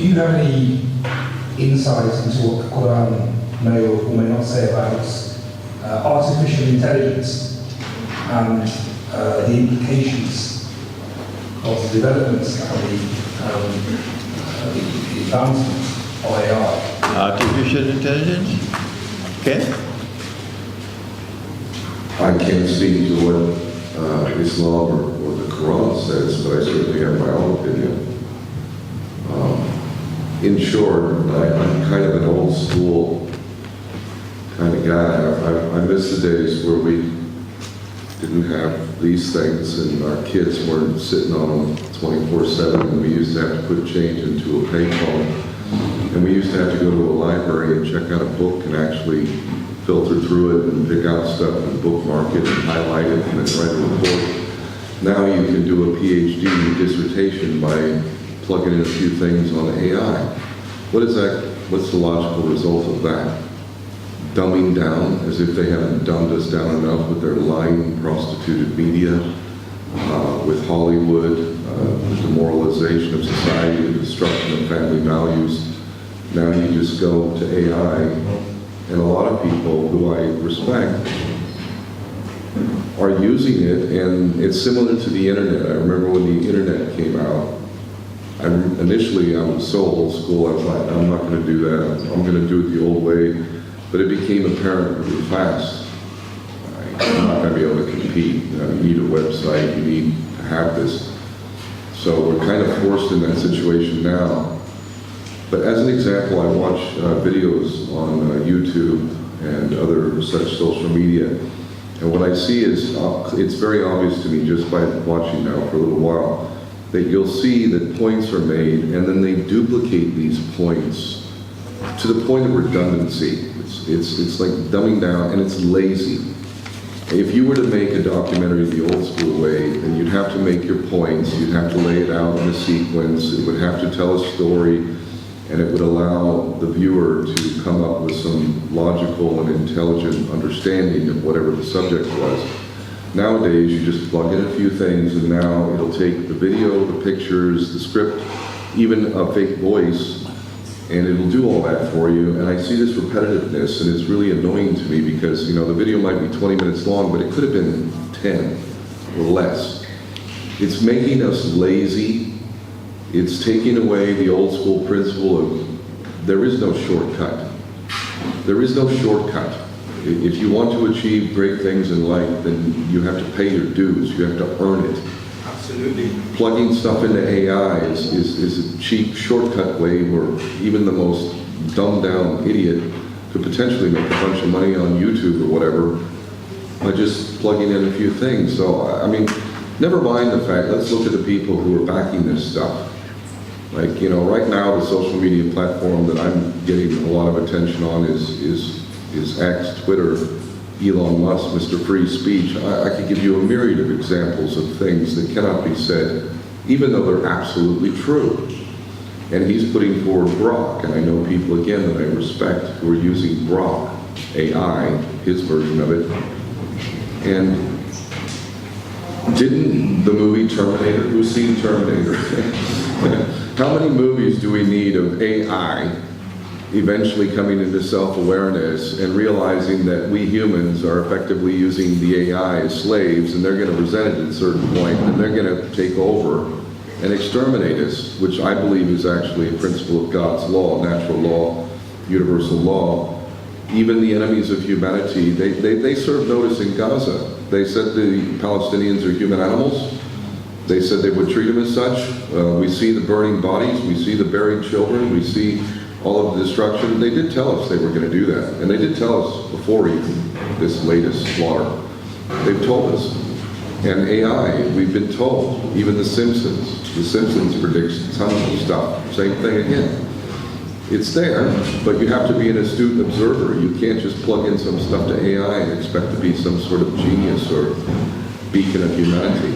do you have any insight into what the Quran may or may not say about artificial intelligence and the implications of the developments and the advancements of AI? Artificial intelligence? Okay. I can't speak to what Islam or the Quran says, but I certainly have my own opinion. In short, I'm kind of an old school kind of guy. I miss the days where we didn't have these things and our kids weren't sitting on them 24/7, and we used to have to put change into a payphone, and we used to have to go to a library and check out a book and actually filter through it and pick out stuff and bookmark it and highlight it and then write a report. Now you can do a PhD dissertation by plugging in a few things on AI. What is that? What's the logical result of that? Dumbing down, as if they haven't dumbed us down enough with their lying, prostituted media, with Hollywood, the demoralization of society, the destruction of family values. Now you just go to AI, and a lot of people who I respect are using it, and it's similar to the internet. I remember when the internet came out, initially I was so old school, I was like, I'm not going to do that. I'm going to do it the old way. But it became apparent really fast. I'm not going to be able to compete. You need a website, you need to have this. So we're kind of forced in that situation now. But as an example, I watch videos on YouTube and other such social media. And what I see is, it's very obvious to me just by watching now for a little while, that you'll see that points are made and then they duplicate these points to the point of redundancy. It's like dumbing down, and it's lazy. If you were to make a documentary the old school way, then you'd have to make your points, you'd have to lay it out in a sequence, it would have to tell a story, and it would allow the viewer to come up with some logical and intelligent understanding of whatever the subject was. Nowadays, you just plug in a few things, and now it'll take the video, the pictures, the script, even a fake voice, and it'll do all that for you. And I see this repetitiveness, and it's really annoying to me because, you know, the video might be 20 minutes long, but it could have been 10 or less. It's making us lazy. It's taking away the old school principle of there is no shortcut. There is no shortcut. If you want to achieve great things in life, then you have to pay your dues. You have to earn it. Absolutely. Plugging stuff into AI is a cheap shortcut way where even the most dumbed down idiot could potentially make a bunch of money on YouTube or whatever by just plugging in a few things. So, I mean, never mind the fact, let's look at the people who are backing this stuff. Like, you know, right now the social media platform that I'm getting a lot of attention on is X, Twitter, Elon Musk, Mr. Free Speech. I could give you a myriad of examples of things that cannot be said, even though they're absolutely true. And he's putting forward Grok, and I know people, again, that I respect who are using Grok, AI, his version of it. And didn't the movie Terminator, who's seen Terminator? How many movies do we need of AI eventually coming into self-awareness and realizing that we humans are effectively using the AI as slaves, and they're going to resent it at a certain point, and they're going to take over and exterminate us, which I believe is actually a principle of God's law, natural law, universal law. Even the enemies of humanity, they serve notice in Gaza. They said the Palestinians are human animals. They said they would treat them as such. We see the burning bodies, we see the buried children, we see all of the destruction. They did tell us they were going to do that. And they did tell us before even this latest slaughter. They've told us. And AI, we've been told. Even The Simpsons predicts tons of stuff. Same thing again. It's there, but you have to be an astute observer. You can't just plug in some stuff to AI and expect to be some sort of genius or beacon of humanity.